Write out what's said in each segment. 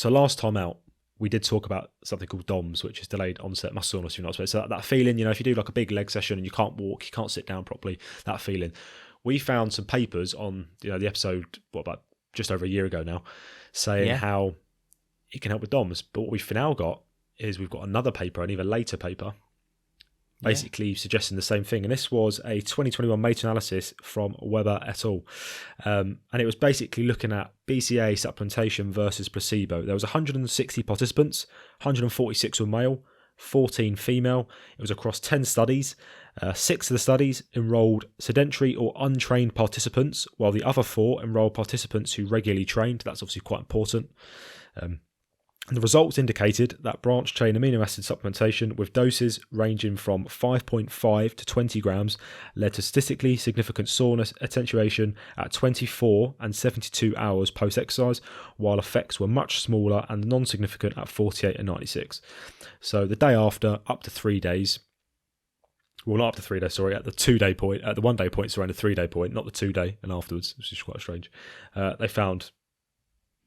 So last time out, we did talk about something called DOMS, which is delayed onset muscle soreness. You're not supposed to. So that feeling, if you do like a big leg session and you can't walk, you can't sit down properly, that feeling. We found some papers on the episode, about just over a year ago now, saying how it can help with DOMS. But what we've now got is we've got another paper, an even later paper, basically suggesting the same thing. And this was a 2021 meta-analysis from Weber et al. And it was basically looking at BCAA supplementation versus placebo. There was 160 participants, 146 were male, 14 female. It was across 10 studies. 6 of the studies enrolled sedentary or untrained participants, while the other 4 enrolled participants who regularly trained. That's obviously quite important. And the results indicated that branched-chain amino acid supplementation with doses ranging from 5.5 to 20 grams led to statistically significant soreness attenuation at 24 and 72 hours post-exercise, while effects were much smaller and non-significant at 48 and 96. So the day after, up to 3 days. Well, not up to 3 days, sorry, at the 2-day point, at the 1-day point, sorry, and the 3-day point, not the 2-day and afterwards, which is quite strange. They found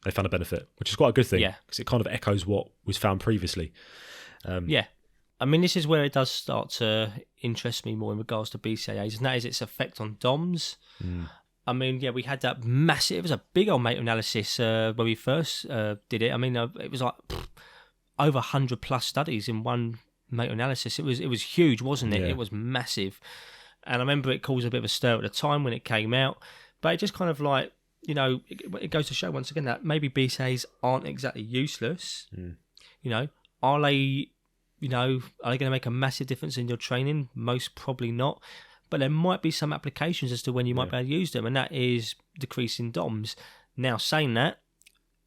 a benefit, which is quite a good thing, because it kind of echoes what was found previously. I mean, this is where it does start to interest me more in regards to BCAAs, and that is its effect on DOMS. I mean, we had that massive, it was a big old meta-analysis when we first did it. I mean, it was like over 100 plus studies in one meta-analysis. It was huge, wasn't it? It was massive. And I remember it caused a bit of a stir at the time when it came out, but it just kind of like, it goes to show once again that maybe BCAAs aren't exactly useless. Are they going to make a massive difference in your training? Most probably not. But there might be some applications as to when you might be able to use them, and that is decreasing DOMS. Now, saying that,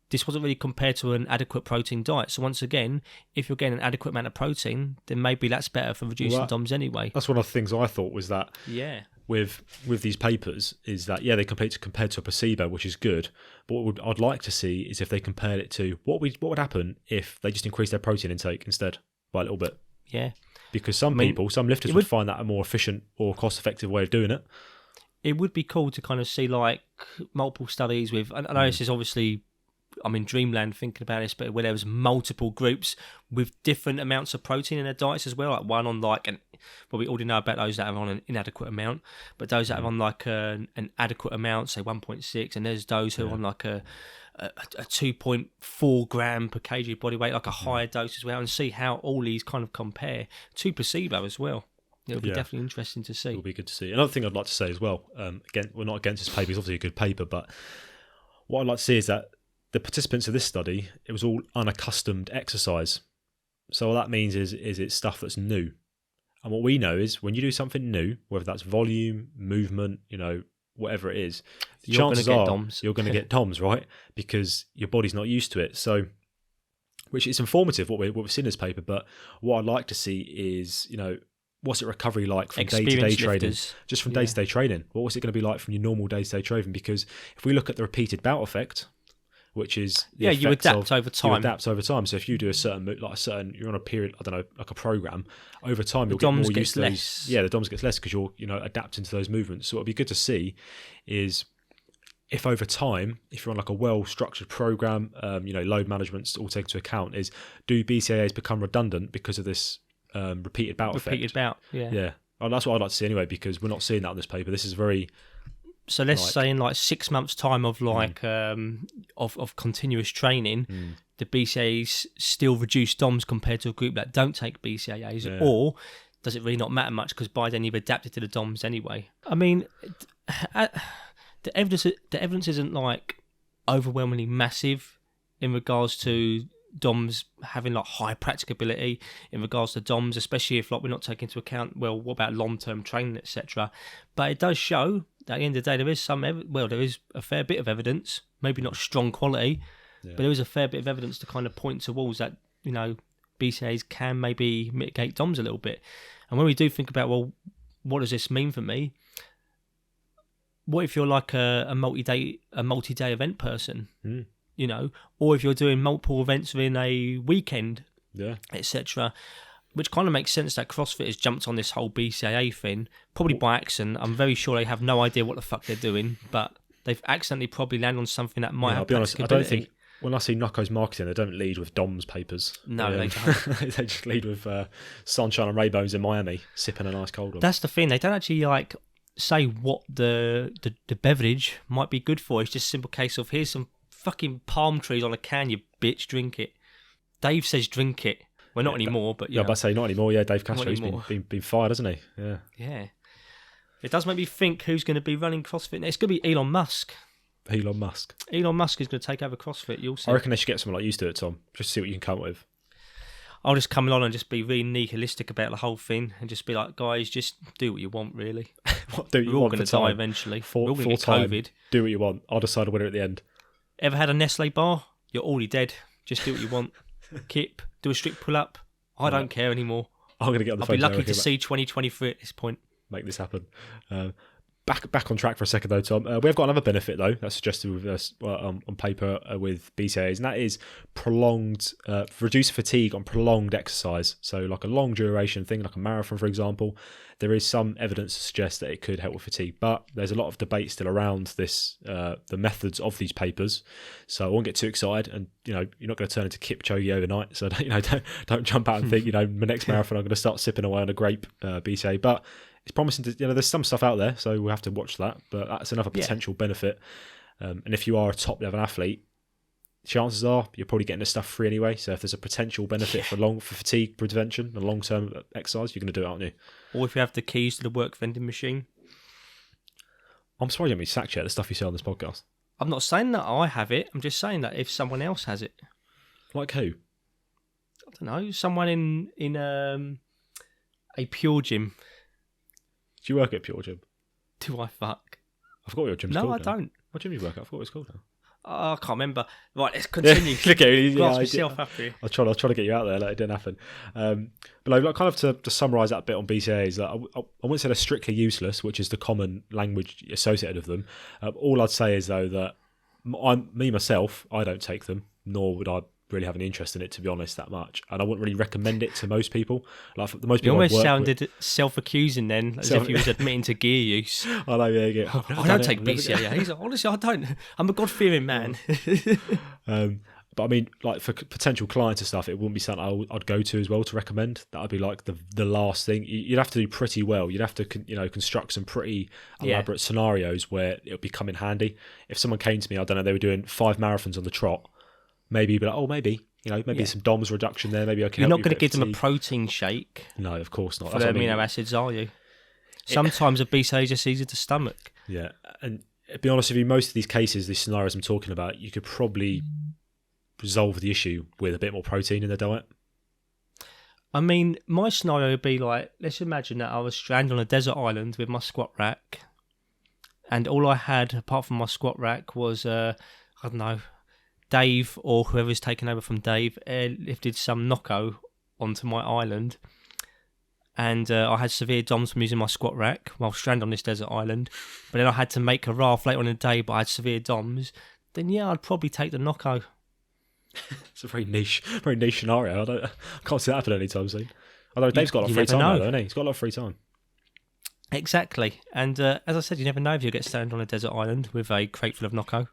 this wasn't really compared to an adequate protein diet. So once again, if you're getting an adequate amount of protein, then maybe that's better for reducing DOMS anyway. That's one of the things I thought was that with these papers is that, they compared to a placebo, which is good. But what I'd like to see is if they compared it to what would happen if they just increased their protein intake instead by a little bit. Yeah. Because some lifters would find that a more efficient or cost-effective way of doing it. It would be cool to kind of see like multiple studies with, I know this is obviously, I'm in dreamland thinking about this, but where there was multiple groups with different amounts of protein in their diets as well, like one on we already know about those that are on an inadequate amount, but those that are on like an adequate amount, say 1.6, and there's those who are on like a 2.4 gram per kg body weight, like a higher dose as well, and see how all these kind of compare to placebo as well. It'll be definitely interesting to see. It'll be good to see. Another thing I'd like to say as well, again, we're not against this paper, it's obviously a good paper, but what I'd like to see is that the participants of this study, it was all unaccustomed exercise. So what that means is it's stuff that's new. And what we know is when you do something new, whether that's volume, movement, whatever it is, chances are you're going to get DOMS, right? Because your body's not used to it. So, which is informative, what we've seen in this paper. But what I'd like to see is, what's it recovery like from day-to-day training? Just from day-to-day training. What was it going to be like from your normal day-to-day training? Because if we look at the repeated bout effect, which is you adapt over time. You adapt over time. So if you do a certain, you're on a period, I don't know, like a program, over time you'll get more used to those. Yeah, the DOMS gets less because you're adapting to those movements. So what'd be good to see is if over time, if you're on like a well-structured program, load management's all taken into account, is do BCAAs become redundant because of this repeated bout effect? Repeated bout, yeah. Yeah, well, that's what I'd like to see anyway, because we're not seeing that on this paper. This is very. So let's say in like 6 months' time of of continuous training, the BCAAs still reduce DOMS compared to a group that don't take BCAAs, or does it really not matter much because by then you've adapted to the DOMS anyway? I mean, the evidence isn't like overwhelmingly massive in regards to DOMS having like high practicability in regards to DOMS, especially if like we're not taking into account what about long-term training, etc. But it does show that at the end of the day there is there is a fair bit of evidence, maybe not strong quality, but there is a fair bit of evidence to kind of point towards that BCAAs can maybe mitigate DOMS a little bit. And when we do think about what does this mean for me? What if you're like a multi-day event person? Or if you're doing multiple events within a weekend, etc., which kind of makes sense that CrossFit has jumped on this whole BCAA thing, probably by accident. I'm very sure they have no idea what the fuck they're doing, but they've accidentally probably landed on something that might have. I'll be honest, I don't think when I see Knocko's marketing, they don't lead with DOMS papers. No, they don't. They just lead with sunshine and rainbows in Miami, sipping a nice cold one. That's the thing. They don't actually like say what the beverage might be good for. It's just a simple case of, here's some fucking palm trees on a can, you bitch, drink it. Dave says drink it. Well, not anymore, but yeah. But I say not anymore. Yeah, Dave Castro's been fired, hasn't he? Yeah. Yeah. It does make me think who's going to be running CrossFit next. It's going to be Elon Musk. Elon Musk. Elon Musk is going to take over CrossFit. You'll see. I reckon they should get someone like you to do it, Tom. Just see what you can come up with. I'll just come along and just be really nihilistic about the whole thing and just be like, guys, just do what you want, really. What do you We're all want going to die eventually. We're all going to get COVID. Do what you want. I'll decide a winner at the end. Ever had a Nestle bar? You're already dead. Just do what you want. Kip, do a strict pull-up. I don't care anymore. I'm going to get on the phone. I'll be lucky to see 2023 at this point. Make this happen. Back on track for a second though, Tom. We have got another benefit though that's suggested with us on paper with BCAAs, and that is prolonged, reduced fatigue on prolonged exercise. So like a long duration thing, like a marathon, for example, there is some evidence to suggest that it could help with fatigue, but there's a lot of debate still around this, the methods of these papers. So I won't get too excited, and you're not going to turn into Kipchoge overnight. So don't jump out and think my next marathon I'm going to start sipping away on a grape BCAA, but it's promising to, there's some stuff out there, so we'll have to watch that. But that's another potential benefit. And if you are a top level athlete, chances are you're probably getting this stuff free anyway. So if there's a potential benefit for fatigue prevention and long term exercise, you're going to do it, aren't you? Or if you have the keys to the work vending machine. I'm surprised you haven't been sacked yet. The stuff you say on this podcast. I'm not saying that I have it. I'm just saying that if someone else has it. Like who? I don't know. Someone in a Pure Gym. Do you work at Pure Gym? Do I fuck? I forgot what your gym's called. No, I don't. What gym do you work at? I forgot what it's called now. Oh, I can't remember. Right, let's continue. Look at you. Glass myself up here. I'll try to get you out there. Like, it didn't happen. But like, kind of to summarise that a bit on BCAAs, like, I wouldn't say they're strictly useless, which is the common language associated with them. All I'd say is though that myself, I don't take them, nor would I really have an interest in it, to be honest, that much, and I wouldn't really recommend it to most people. Like the most people, you almost sounded self-accusing then, as if you was admitting to gear use. I know, yeah. I don't take BCAAs. Honestly, I don't. I'm a God-fearing man. But I mean, like for potential clients and stuff, it wouldn't be something I'd go to as well to recommend. That would be like the last thing. You'd have to do pretty well. You'd have to construct some pretty elaborate scenarios where it would be come in handy. If someone came to me, I don't know, they were doing 5 marathons on the trot. Maybe you'd be like, maybe some DOMS reduction there. Maybe I can. You're not going to give them a protein shake. No, of course not. For the amino acids, are you? Sometimes a BCAA is just easier to stomach. Yeah, and to be honest with you, most of these cases, these scenarios I'm talking about, you could probably resolve the issue with a bit more protein in their diet. I mean, my scenario would be like, let's imagine that I was stranded on a desert island with my squat rack, and all I had apart from my squat rack was I don't know, Dave or whoever's taken over from Dave airlifted some Knocko onto my island, and I had severe DOMS from using my squat rack while stranded on this desert island, but then I had to make a raft later on in the day, but I had severe DOMS, then I'd probably take the Knocko. It's a very niche scenario. I can't see that happen anytime soon. Although Dave's got a lot of free time now, hasn't he? He's got a lot of free time. Exactly, and as I said, you never know if you'll get stranded on a desert island with a crate full of Knocko.